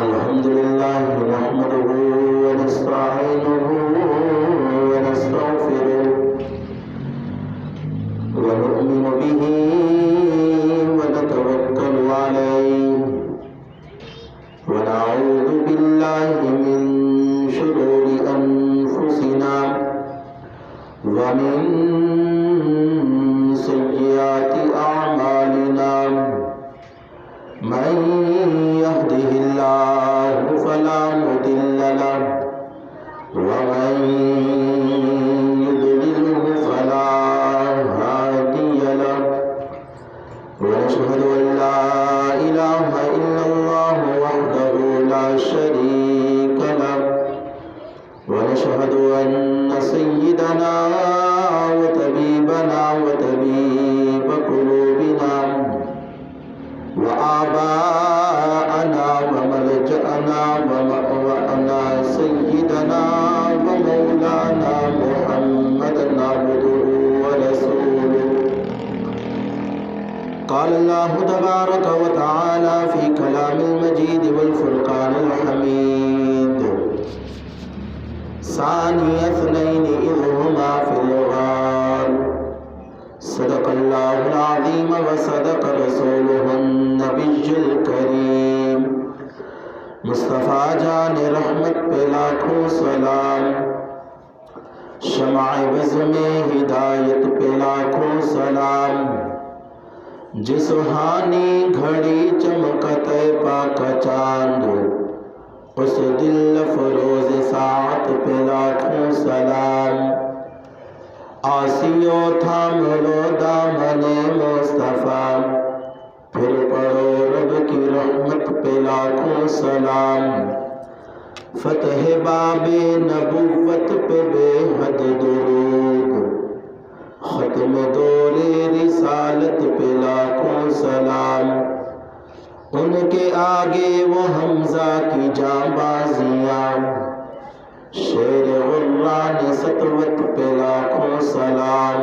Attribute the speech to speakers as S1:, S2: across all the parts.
S1: الحمد لله نحمده ونستعينه ونستغفره ونؤمن به ونتوكل عليه ونعوذ بالله من شرور أنفسنا ومن سيئات أعمالنا من يهده الله فلا مضل له ومن يضلله فلا هادي له ونشهد أن لا إله إلا الله وحده لا شريك له ونشهد أن سيدنا وطبيبنا وطبيب قلوبنا وآباءنا وملجأنا ومأوانا سيدنا ومولانا محمدا عبده ورسوله. قال الله تبارك وتعالى في كلام المجيد والفرقان الحميد ثاني اثنين إذ هما في الغار صدق الله العظيم وصدق رسوله النبي الكريم. مصطفیٰ جان رحمت پہ لاکھوں سلام، شمع بز میں ہدایت پہ لاکھوں سلام، جس سہانی گھڑی چمکتے پاک چاند اس دل فروز ساعت پہ لاکھوں سلام. آسیو تھام لو دامن مصطفیٰ، پھر پڑھو رب کی رحمت پہ لاکھوں سلام. فتح باب نبوت پہ بے حد درود، ختم دور رسالت پہ لاکھوں سلام. ان کے آگے وہ حمزہ کی جانبازیاں، شیر غران سطوت پہ لاکھوں سلام.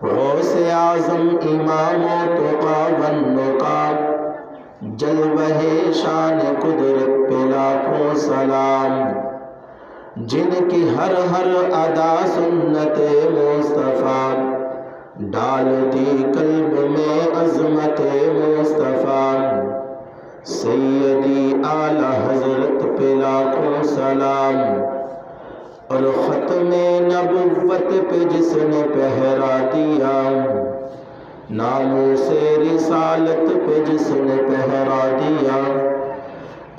S1: غوث اعظم امام و تقا والنقا، جلوہ شان قدرت پہ لاکھوں سلام. جن کی ہر ہر ادا سنت مصطفیٰ، ڈال دی قلب میں عظمت مصطفیٰ. سیدی اعلی حضرت پہ لاکھوں سلام. اور ختم نبوت پہ جس نے پہرا دیا، ناموس رسالت پہ جس نے پہرا دیا،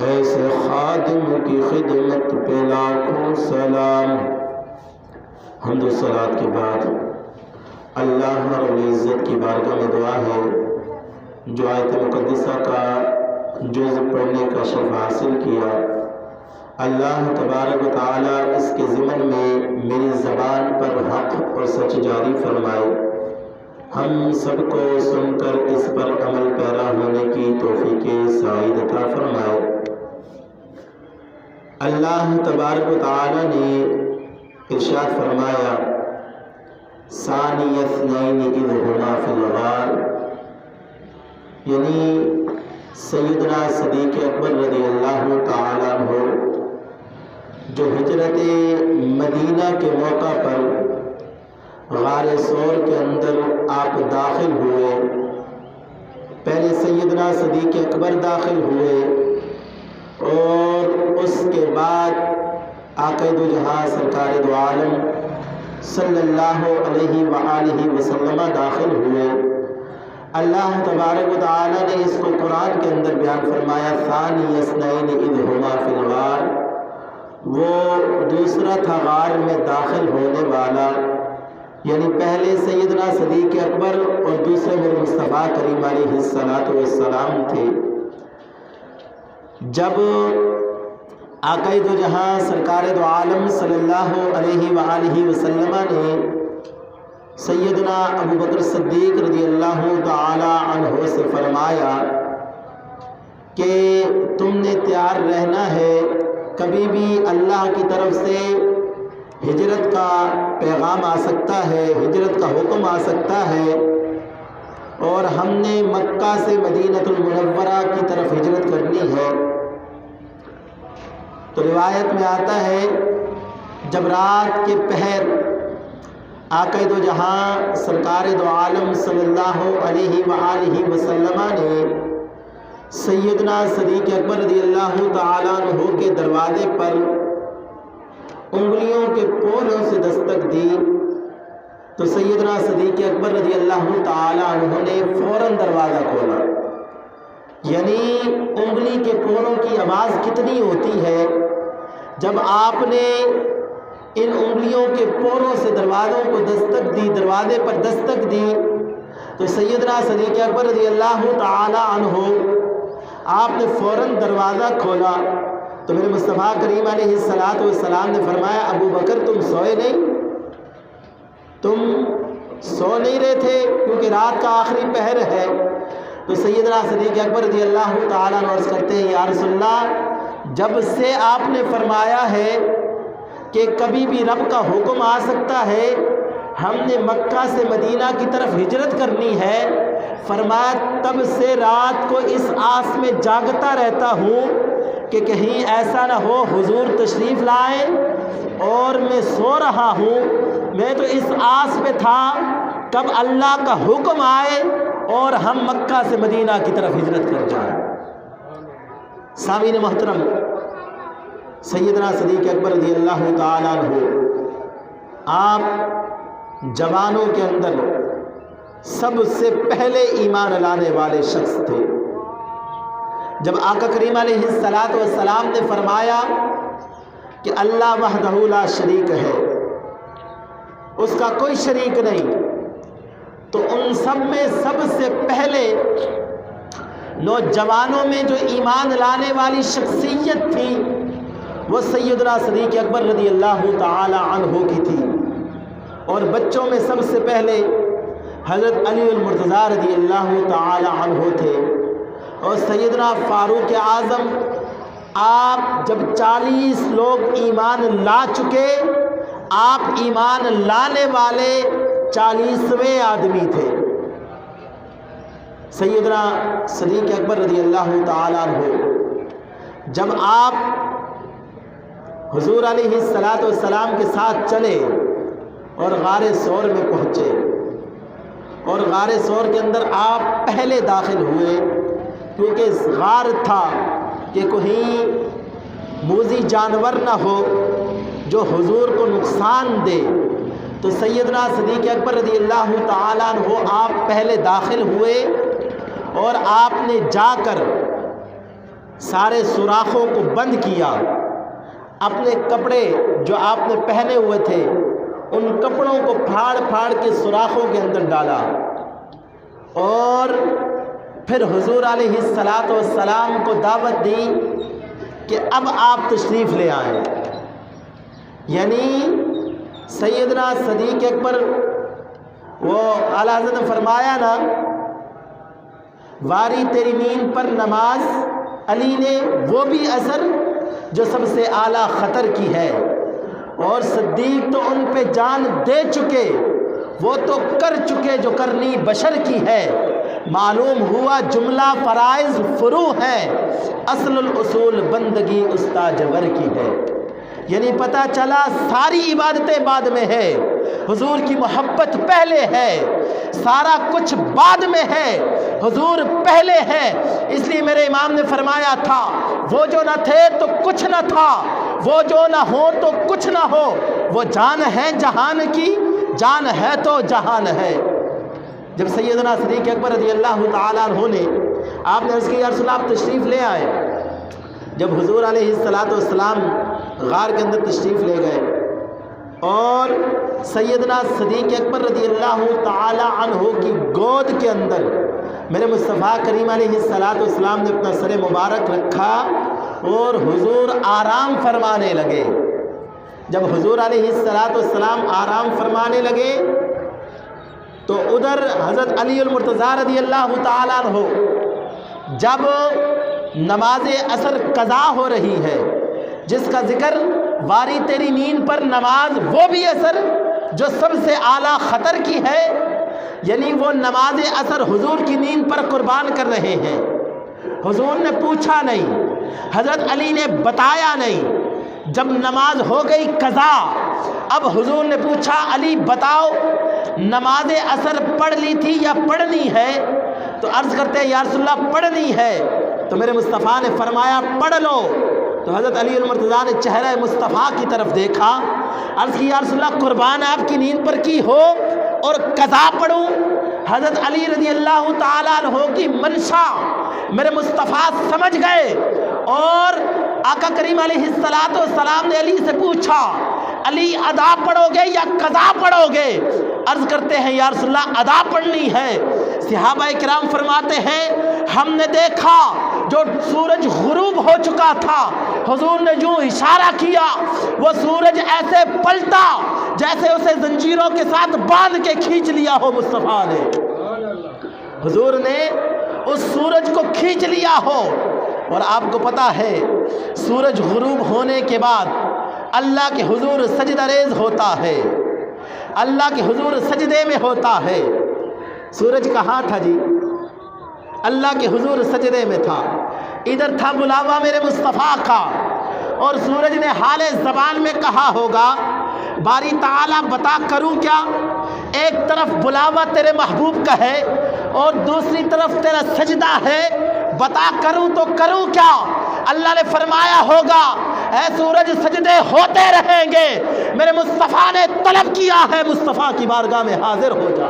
S1: ایسے خادم کی خدمت پہ لاکھوں سلام. حمد و صلوات کے بعد اللہ رب العزت کی بارگاہ میں دعا ہے، جو آیت مقدسہ کا جز پڑھنے کا شرف حاصل کیا، اللہ تبارک و تعالیٰ اس کے ضمن میں میری زبان پر حق اور سچ جاری فرمائے. ہم سب کو سن کر اس پر عمل پیرا ہونے کی توفیق سعید عطا فرمائے. اللہ تبارک و تعالیٰ نے ارشاد فرمایا ثانی اثنین اذ ہما فی الغار، یعنی سیدنا صدیق اکبر رضی اللہ تعالیٰ عنہ جو ہجرت مدینہ کے موقع پر غار ثور کے اندر آپ داخل ہوئے. پہلے سیدنا صدیق اکبر داخل ہوئے اور اس کے بعد آقا دو جہاں سرکار دو عالم صلی اللہ علیہ وآلہ وسلم داخل ہوئے. اللہ تبارک و تعالیٰ نے اس کو قرآن کے اندر بیان فرمایا ثانی اثنین اذ ہما فی الغار، وہ دوسرا تھا غار میں داخل ہونے والا، یعنی پہلے سیدنا صدیق اکبر اور دوسرے میرے مصطفیٰ کریم علیہ السلام تھے. جب آقا دو جہاں سرکار دو عالم صلی اللہ علیہ وآلہ وسلم نے سیدنا ابو بکر صدیق رضی اللہ تعالی عنہ سے فرمایا کہ تم نے تیار رہنا ہے، کبھی بھی اللہ کی طرف سے ہجرت کا پیغام آ سکتا ہے، ہجرت کا حکم آ سکتا ہے، اور ہم نے مکہ سے مدینہ المنورہ کی طرف ہجرت کرنی ہے، تو روایت میں آتا ہے جب رات کے پہر آقا دو جہاں سرکار دو عالم صلی اللہ علیہ وآلہ وسلم نے سیدنا صدیق اکبر رضی اللہ تعالیٰ عنہ کے دروازے پر انگلیوں کے پولوں سے دستک دی تو سیدنا صدیق اکبر رضی اللہ تعالیٰ عنہ نے فوراً دروازہ کھولا۔ یعنی انگلی کے پولوں کی آواز کتنی ہوتی ہے، جب آپ نے ان انگلیوں کے پوروں سے دروازوں کو دستک دی، دروازے پر دستک دی، تو سیدنا صدیق اکبر رضی اللہ تعالی عنہ آپ نے فوراً دروازہ کھولا تو میرے مصطفیٰ کریم علیہ السلام نے فرمایا ابو بکر تم سوئے نہیں، تم سو نہیں رہے تھے کیونکہ رات کا آخری پہر ہے۔ تو سیدنا صدیق اکبر رضی اللہ تعالیٰ عنہ عرض کرتے ہیں یا رسول اللہ، جب سے آپ نے فرمایا ہے کہ کبھی بھی رب کا حکم آ سکتا ہے، ہم نے مکہ سے مدینہ کی طرف ہجرت کرنی ہے، فرمایا تب سے رات کو اس آس میں جاگتا رہتا ہوں کہ کہیں ایسا نہ ہو حضور تشریف لائیں اور میں سو رہا ہوں۔ میں تو اس آس پہ تھا کب اللہ کا حکم آئے اور ہم مکہ سے مدینہ کی طرف ہجرت کر جائیں۔ سامعین محترم، سیدنا صدیق اکبر رضی اللہ تعالیٰ عنہ آپ جوانوں کے اندر سب سے پہلے ایمان لانے والے شخص تھے۔ جب آقا کریم علیہ السلام نے فرمایا کہ اللہ وحدہ لا شریک ہے، اس کا کوئی شریک نہیں، تو ان سب میں سب سے پہلے نوجوانوں میں جو ایمان لانے والی شخصیت تھی وہ سیدنا صدیق اکبر رضی اللہ تعالی عنہ کی تھی، اور بچوں میں سب سے پہلے حضرت علی المرتضیٰ رضی اللہ تعالی عنہ تھے، اور سیدنا فاروق اعظم آپ جب 40 لوگ ایمان لا چکے، آپ ایمان لانے والے 40ویں آدمی تھے۔ سیدنا صدیق اکبر رضی اللہ تعالیٰ عنہ جب آپ حضور علیہ السلام کے ساتھ چلے اور غار ثور میں پہنچے، اور غار ثور کے اندر آپ پہلے داخل ہوئے، کیونکہ غار تھا کہ کہیں موذی جانور نہ ہو جو حضور کو نقصان دے، تو سیدنا صدیق اکبر رضی اللہ تعالیٰ عنہ آپ پہلے داخل ہوئے اور آپ نے جا کر سارے سوراخوں کو بند کیا، اپنے کپڑے جو آپ نے پہنے ہوئے تھے ان کپڑوں کو پھاڑ پھاڑ کے سوراخوں کے اندر ڈالا، اور پھر حضور علیہ السلام کو دعوت دی کہ اب آپ تشریف لے آئیں۔ یعنی سیدنا صدیق اکبر، وہ اعلیٰ حضرت نے فرمایا نا واری تیری نیند پر نماز، علی نے وہ بھی اثر جو سب سے اعلیٰ خطر کی ہے، اور صدیق تو ان پہ جان دے چکے، وہ تو کر چکے جو کرنی بشر کی ہے، معلوم ہوا جملہ فرائض فروع ہے، اصل الاصول بندگی استاجور کی ہے۔ یعنی پتہ چلا ساری عبادتیں بعد میں ہے، حضور کی محبت پہلے ہے، سارا کچھ بعد میں ہے، حضور پہلے ہے۔ اس لیے میرے امام نے فرمایا تھا وہ جو نہ تھے تو کچھ نہ تھا، وہ جو نہ ہو تو کچھ نہ ہو، وہ جان ہے جہان کی، جان ہے تو جہان ہے۔ جب سیدنا صدیق اکبر رضی اللہ تعالیٰ عنہ نے آپ نے عرض کی یا رسول اللہ آپ تشریف لے آئے، جب حضور علیہ السلام غار کے اندر تشریف لے گئے اور سیدنا صدیق اکبر رضی اللہ تعالی عنہ کی گود کے اندر میرے مصطفیٰ کریم علیہ السلام نے اپنا سر مبارک رکھا اور حضور آرام فرمانے لگے۔ جب حضور علیہ السلام آرام فرمانے لگے تو ادھر حضرت علی المرتضیٰ رضی اللہ تعالیٰ عنہ جب نماز عصر قضا ہو رہی ہے، جس کا ذکر واری تیری نیند پر نماز وہ بھی اثر جو سب سے اعلیٰ خطر کی ہے، یعنی وہ نماز اثر حضور کی نیند پر قربان کر رہے ہیں۔ حضور نے پوچھا نہیں، حضرت علی نے بتایا نہیں۔ جب نماز ہو گئی قضا، اب حضور نے پوچھا علی بتاؤ نماز اثر پڑھ لی تھی یا پڑھنی ہے؟ تو عرض کرتے ہیں یا رسول اللہ پڑھنی ہے۔ تو میرے مصطفیٰ نے فرمایا پڑھ لو۔ تو حضرت علی المرتضیٰ نے چہرہ مصطفیٰ کی طرف دیکھا، عرض کی یا رسول اللہ قربان آپ کی نیند پر کی ہو اور قضا پڑھوں؟ حضرت علی رضی اللہ تعالیٰ عنہ کی منشا میرے مصطفیٰ سمجھ گئے، اور آقا کریم علیہ السلام نے علی سے پوچھا علی ادا پڑھو گے یا قضا پڑھو گے؟ عرض کرتے ہیں یا رسول اللہ ادا پڑھنی ہے۔ صحابہ کرام فرماتے ہیں ہم نے دیکھا جو سورج غروب ہو چکا تھا، حضور نے جو اشارہ کیا وہ سورج ایسے پلٹا جیسے اسے زنجیروں کے ساتھ باندھ کے کھینچ لیا ہو مصطفیٰ نے۔ حضور نے اس سورج کو کھینچ لیا ہو، اور آپ کو پتہ ہے سورج غروب ہونے کے بعد اللہ کے حضور سجدہ ریز ہوتا ہے، اللہ کے حضور سجدے میں ہوتا ہے۔ سورج کہاں تھا جی؟ اللہ کے حضور سجدے میں تھا، ادھر تھا بلاوا میرے مصطفیٰ کا، اور سورج نے حال زبان میں کہا ہوگا باری تعالیٰ بتا کروں کیا؟ ایک طرف بلاوا تیرے محبوب کا ہے اور دوسری طرف تیرا سجدہ ہے، بتا کروں تو کروں کیا؟ اللہ نے فرمایا ہوگا اے سورج سجدے ہوتے رہیں گے، میرے مصطفیٰ نے طلب کیا ہے مصطفیٰ کی بارگاہ میں حاضر ہو جا،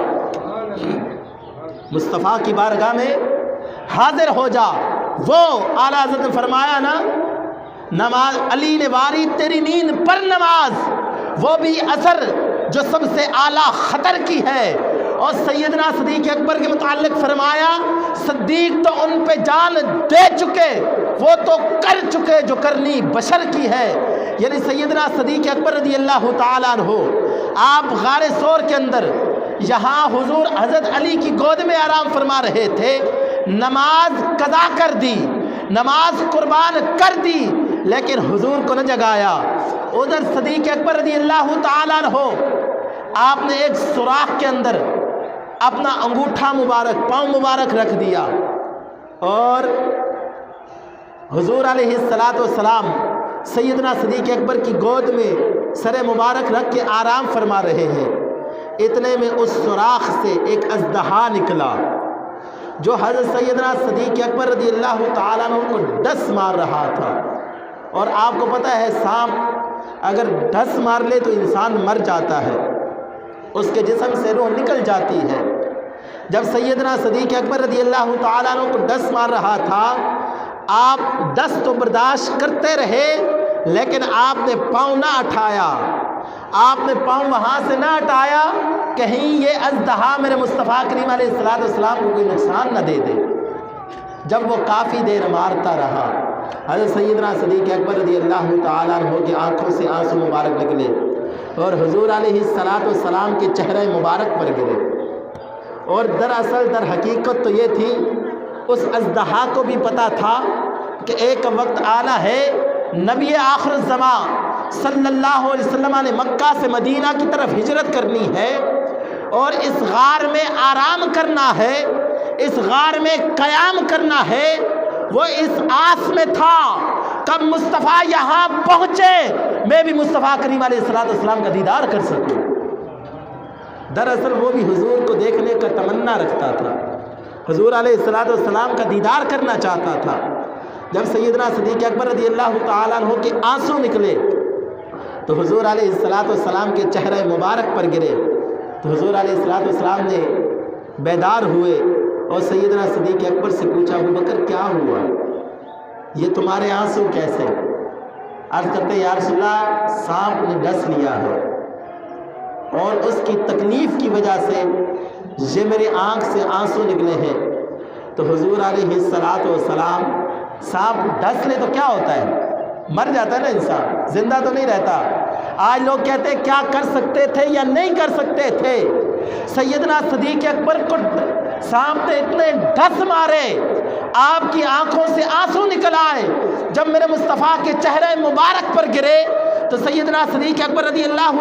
S1: مصطفیٰ کی بارگاہ میں حاضر ہو جا۔ وہ اعلیٰ حضرت نے فرمایا نا نماز علی نے واری تیری نیند پر نماز، وہ بھی اثر جو سب سے اعلیٰ خطر کی ہے۔ اور سیدنا صدیق اکبر کے متعلق فرمایا صدیق تو ان پہ جان دے چکے، وہ تو کر چکے جو کرنی بشر کی ہے۔ یعنی سیدنا صدیق اکبر رضی اللہ تعالیٰ عنہ آپ غار ثور کے اندر یہاں حضور حضرت علی کی گود میں آرام فرما رہے تھے، نماز قضا کر دی، نماز قربان کر دی، لیکن حضور کو نہ جگایا۔ ادھر صدیق اکبر رضی اللہ تعالیٰ عنہ آپ نے ایک سوراخ کے اندر اپنا انگوٹھا مبارک پاؤں مبارک رکھ دیا، اور حضور علیہ السلام سیدنا صدیق اکبر کی گود میں سر مبارک رکھ کے آرام فرما رہے ہیں۔ اتنے میں اس سوراخ سے ایک اژدہا نکلا جو حضرت سیدنا صدیق اکبر رضی اللہ تعالیٰ عنہ کو ڈس مار رہا تھا، اور آپ کو پتہ ہے سانپ اگر ڈس مار لے تو انسان مر جاتا ہے، اس کے جسم سے روح نکل جاتی ہے۔ جب سیدنا صدیق اکبر رضی اللہ تعالیٰ عنہ کو ڈس مار رہا تھا، آپ ڈس تو برداشت کرتے رہے، لیکن آپ نے پاؤں نہ اٹھایا، آپ نے پاؤں وہاں سے نہ ہٹایا کہیں یہ اژدہا میرے مصطفیٰ کریم علیہ السلام کو کوئی نقصان نہ دے دے۔ جب وہ کافی دیر مارتا رہا، حضرت سیدنا صدیق اکبر رضی اللہ تعالیٰ عنہ کی آنکھوں سے آنسو مبارک نکلے اور حضور علیہ السلام کے چہرے مبارک پر گرے۔ اور دراصل در حقیقت تو یہ تھی اس اژدہا کو بھی پتہ تھا کہ ایک وقت آنا ہے، نبی آخر الزمان صلی اللہ علیہ وسلم نے مکہ سے مدینہ کی طرف ہجرت کرنی ہے، اور اس غار میں آرام کرنا ہے، اس غار میں قیام کرنا ہے۔ وہ اس آس میں تھا کب مصطفیٰ یہاں پہنچے میں بھی مصطفیٰ کریم علیہ السلام کا دیدار کر سکوں۔ دراصل وہ بھی حضور کو دیکھنے کا تمنا رکھتا تھا، حضور علیہ السلام کا دیدار کرنا چاہتا تھا۔ جب سیدنا صدیق اکبر رضی اللہ تعالیٰ عنہ کے آنسو نکلے تو حضور علیہ السلام کے چہرے مبارک پر گرے، تو حضور علیہ السلام نے بیدار ہوئے اور سیدنا صدیق اکبر سے پوچھا ابوبکر کیا ہوا، یہ تمہارے آنسو کیسے؟ عرض کرتے یا رسول اللہ سانپ نے ڈس لیا ہے، اور اس کی تکلیف کی وجہ سے یہ میری آنکھ سے آنسو نکلے ہیں۔ تو حضور علیہ السلام سانپ ڈس لے تو کیا ہوتا ہے؟ مر جاتا ہے نا انسان، زندہ تو نہیں رہتا۔ آج لوگ کہتے ہیں کیا کر سکتے تھے یا نہیں کر سکتے تھے۔ سیدنا صدیق اکبر کو سانپ نے اتنے ڈس مارے، آپ کی آنکھوں سے آنسو نکل آئے، جب میرے مصطفیٰ کے چہرے مبارک پر گرے تو سیدنا صدیق اکبر رضی اللہ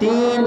S1: 3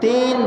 S1: 3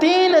S1: 3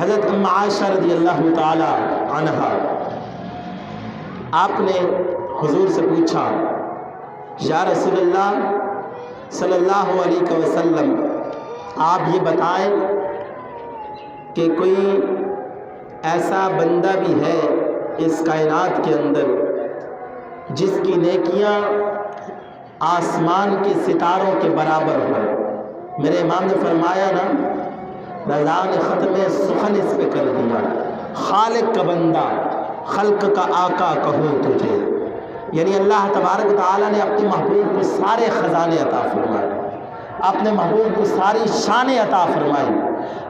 S1: حضرت ام عائشہ رضی اللہ تعالی عنہا، آپ نے حضور سے پوچھا یا رسول اللہ صلی اللہ علیہ وسلم، آپ یہ بتائیں کہ کوئی ایسا بندہ بھی ہے اس کائنات کے اندر جس کی نیکیاں آسمان کے ستاروں کے برابر ہو؟ میرے امام نے فرمایا نا، رضا نے ختم سخن اس پہ کر دیا، خالق کا بندہ، خلق کا آقا کہوں تجھے۔ یعنی اللہ تبارک و تعالیٰ نے اپنے محبوب کو سارے خزانے عطا فرمائے، اپنے محبوب کو ساری شانیں عطا فرمائی،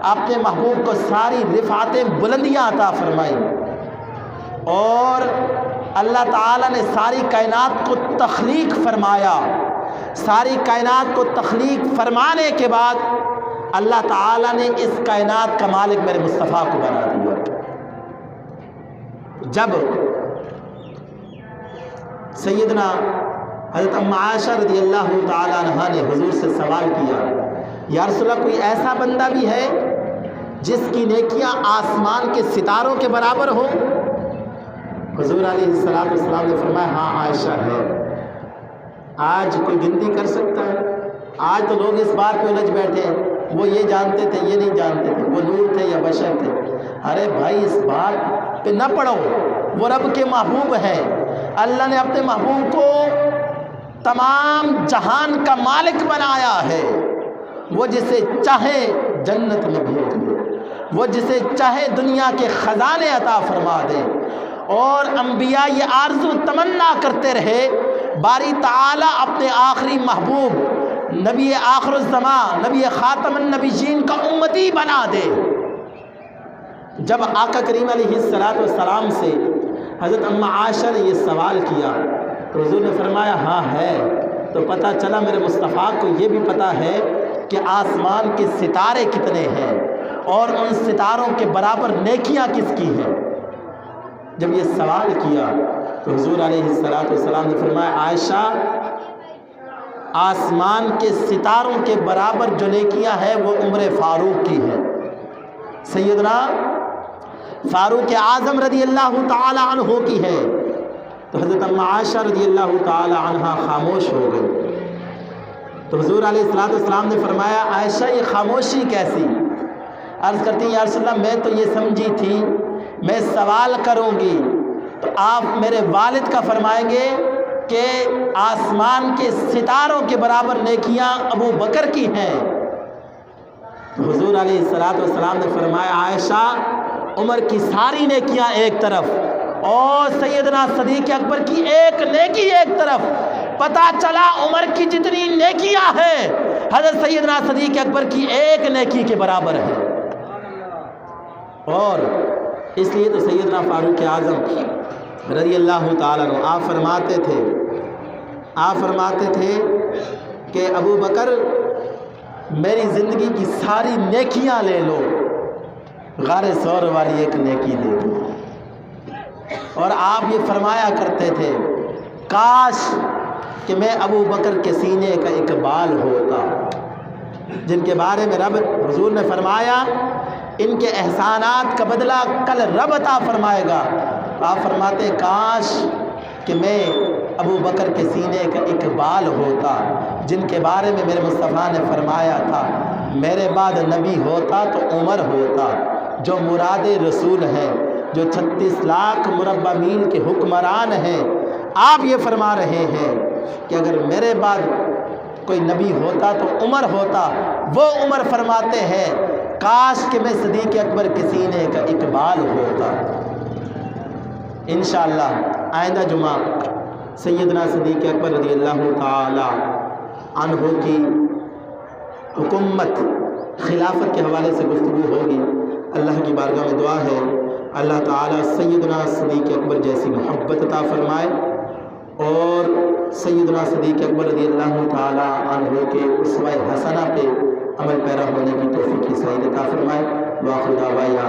S1: اپنے محبوب کو ساری رفعتیں بلندیاں عطا فرمائی، اور اللہ تعالیٰ نے ساری کائنات کو تخلیق فرمایا۔ ساری کائنات کو تخلیق فرمانے کے بعد اللہ تعالیٰ نے اس کائنات کا مالک میرے مصطفیٰ کو بنا دیا۔ جب سیدنا حضرت ام عائشہ رضی اللہ تعالی عنہا نے حضور سے سوال کیا، یا رسول اللہ کوئی ایسا بندہ بھی ہے جس کی نیکیاں آسمان کے ستاروں کے برابر ہو؟ حضور علیہ السلام نے فرمایا ہاں عائشہ ہے۔ آج کوئی گنتی کر سکتا ہے؟ آج تو لوگ اس بات پہ الجھ بیٹھے ہیں، وہ یہ جانتے تھے، یہ نہیں جانتے تھے، وہ نور تھے یا بشر تھے۔ ارے بھائی اس بات پہ نہ پڑو، وہ رب کے محبوب ہیں۔ اللہ نے اپنے محبوب کو تمام جہان کا مالک بنایا ہے۔ وہ جسے چاہے جنت میں بھیج دے، وہ جسے چاہے دنیا کے خزانے عطا فرما دے۔ اور انبیاء یہ آرزو تمنا کرتے رہے، باری تعالیٰ اپنے آخری محبوب نبی آخر الزمان، نبی خاتم النبیین کا امتی بنا دے۔ جب آقا کریم علیہ السلام سے حضرت ام عائشہ نے یہ سوال کیا تو حضور نے فرمایا ہاں ہے۔ تو پتہ چلا میرے مصطفیٰ کو یہ بھی پتہ ہے کہ آسمان کے ستارے کتنے ہیں اور ان ستاروں کے برابر نیکیاں کس کی ہیں۔ جب یہ سوال کیا تو حضور علیہ السلام نے فرمایا عائشہ، آسمان کے ستاروں کے برابر جو نیکیاں ہیں وہ عمر فاروق کی ہیں، سیدنا فاروق اعظم رضی اللہ تعالی عنہ کی ہے۔ تو حضرت ام عائشہ رضی اللہ تعالی عنہ خاموش ہو گئی۔ تو حضور علیہ السلام نے فرمایا عائشہ یہ خاموشی کیسی؟ عرض کرتی ہیں یا رسول اللہ میں تو یہ سمجھی تھی میں سوال کروں گی تو آپ میرے والد کا فرمائیں گے کہ آسمان کے ستاروں کے برابر نیکیاں ابو بکر کی ہیں۔ تو حضور علیہ السلام نے فرمایا عائشہ عمر کی ساری نیکیاں ایک طرف اور سیدنا صدیق اکبر کی ایک نیکی ایک طرف۔ پتہ چلا عمر کی جتنی نیکیاں ہیں حضرت سیدنا صدیق اکبر کی ایک نیکی کے برابر ہے۔ اور اس لیے تو سیدنا فاروق اعظم رضی اللہ تعالیٰ عنہ آپ فرماتے تھے کہ ابو بکر میری زندگی کی ساری نیکیاں لے لو، غار ثور والی ایک نیکی دے دو۔ اور آپ یہ فرمایا کرتے تھے کاش کہ میں ابو بکر کے سینے کا ایک بال ہوتا، جن کے بارے میں رب حضور نے فرمایا ان کے احسانات کا بدلہ کل رب عطا فرمائے گا۔ آپ فرماتے کاش کہ میں ابو بکر کے سینے کا ایک بال ہوتا، جن کے بارے میں میرے مصطفیٰ نے فرمایا تھا میرے بعد نبی ہوتا تو عمر ہوتا، جو مراد رسول ہیں، جو 36 لاکھ مربع میل کے حکمران ہیں۔ آپ یہ فرما رہے ہیں کہ اگر میرے بعد کوئی نبی ہوتا تو عمر ہوتا۔ وہ عمر فرماتے ہیں کاش کہ میں صدیق اکبر کے سینے کا اقبال ہوتا۔ انشاءاللہ آئندہ جمعہ سیدنا صدیق اکبر رضی اللہ تعالی عنہ کی حکومت خلافت کے حوالے سے گفتگو ہوگی۔ اللہ کی بارگاہ میں دعا ہے اللہ تعالیٰ سیدنا صدیق اکبر جیسی محبت عطا فرمائے اور سیدنا صدیق اکبر رضی اللہ تعالی عنہ کے اسوہ حسنہ پہ عمل پیرا ہونے کی توفیق سعید عطا فرمائے۔ وآخر دعوانا